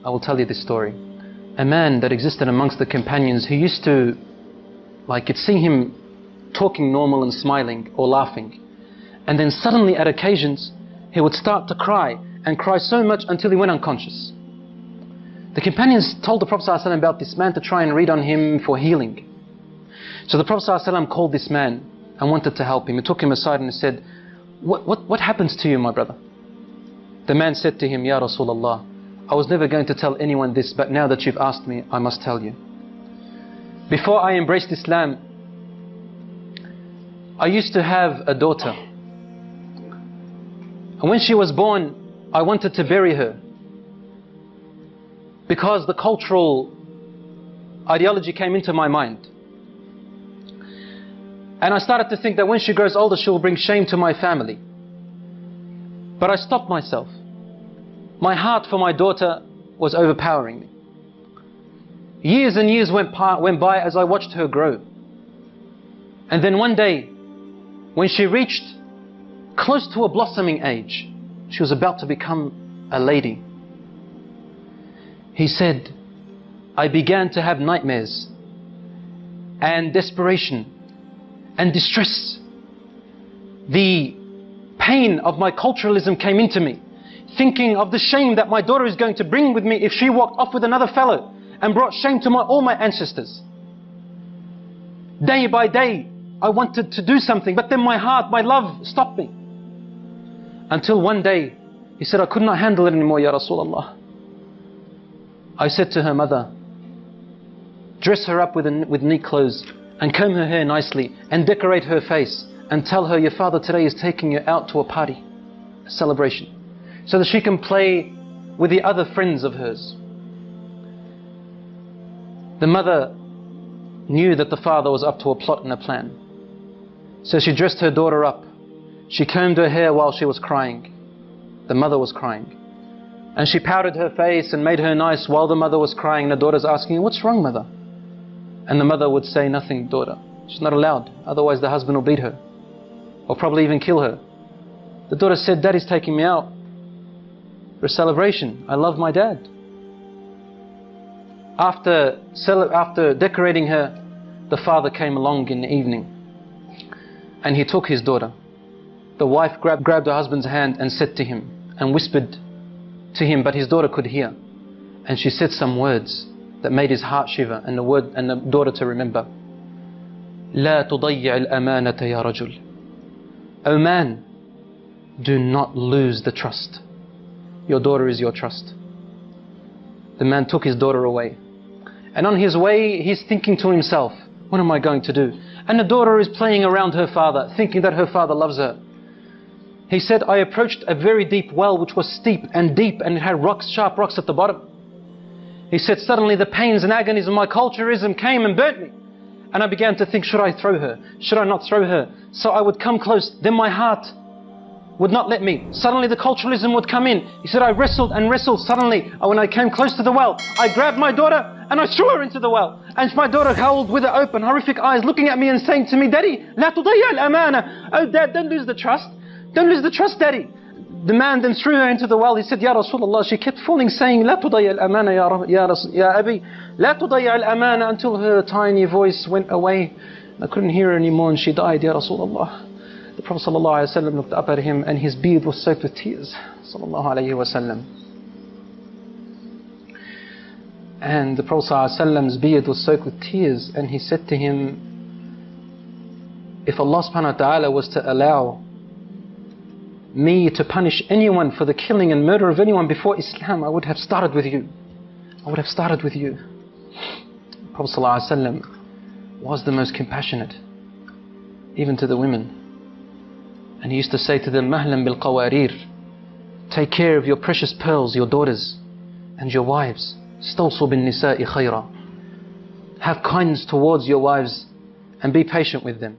I will tell you this story. A man that existed amongst the companions who used to, you'd see him talking normal and smiling or laughing. And then suddenly at occasions, he would start to cry and cry so much until he went unconscious. The companions told the Prophet ﷺ about this man to try and read on him for healing. So the Prophet ﷺ called this man and wanted to help him. He took him aside and said, what happens to you, my brother? The man said to him, Ya Rasulullah, I was never going to tell anyone this, but now that you've asked me, I must tell you. Before I embraced Islam, I used to have a daughter. And when she was born, I wanted to bury her, because the cultural ideology came into my mind. And I started to think that when she grows older, she will bring shame to my family. But I stopped myself. My heart for my daughter was overpowering me. Years and years went by as I watched her grow. And then one day, when she reached close to a blossoming age, she was about to become a lady. He said, I began to have nightmares and desperation and distress. The pain of my culturalism came into me, thinking of the shame that my daughter is going to bring with me if she walked off with another fellow and brought shame to all my ancestors. Day by day, I wanted to do something, but then my heart, my love stopped me. Until one day, he said, I could not handle it anymore, Ya Rasulullah. I said to her mother, dress her up with neat clothes and comb her hair nicely and decorate her face and tell her your father today is taking you out to a party, a celebration, so that she can play with the other friends of hers. The mother knew that the father was up to a plot and a plan. So she dressed her daughter up. She combed her hair while she was crying. The mother was crying. And she powdered her face and made her nice while the mother was crying. And the daughter's asking, what's wrong, mother? And the mother would say, nothing, daughter. She's not allowed, otherwise the husband will beat her, or probably even kill her. The daughter said, Daddy's taking me out for a celebration. I love my dad. After decorating her, the father came along in the evening and he took his daughter. The wife grabbed her husband's hand and said to him, and whispered to him, but his daughter could hear. And she said some words that made his heart shiver, and the daughter to remember. لا تضيع الأمانة يا رجل. O man, do not lose the trust. Your daughter is your trust. The man took his daughter away. And on his way, he's thinking to himself, what am I going to do? And the daughter is playing around her father, thinking that her father loves her. He said, I approached a very deep well, which was steep and deep, and it had rocks, sharp rocks at the bottom. He said, suddenly the pains and agonies of my culturalism came and burnt me. And I began to think, should I throw her? Should I not throw her? So I would come close, then my heart would not let me. Suddenly the culturalism would come in. He said, I wrestled and wrestled. Suddenly, when I came close to the well, I grabbed my daughter and I threw her into the well. And my daughter howled with her open, horrific eyes, looking at me and saying to me, Daddy, لا تضيع الأمانة. Oh Dad, don't lose the trust. Don't lose the trust, Daddy. The man then threw her into the well. He said, Ya Rasulullah. She kept falling, saying, لا تضيع الأمانة يا أبي. لا تضيع الأمانة, until her tiny voice went away. I couldn't hear her anymore and she died, Ya Rasulullah. The Prophet ﷺ looked up at him and his beard was soaked with tears. ﷺ. And the Prophet ﷺ's beard was soaked with tears, and he said to him, if Allah subhanahu wa ta'ala was to allow me to punish anyone for the killing and murder of anyone before Islam, I would have started with you. I would have started with you. The Prophet ﷺ was the most compassionate, even to the women. And he used to say to them, Mahlan bil qawarir. Take care of your precious pearls, your daughters and your wives. Stawsu bin nisa'i khayra. Have kindness towards your wives and be patient with them.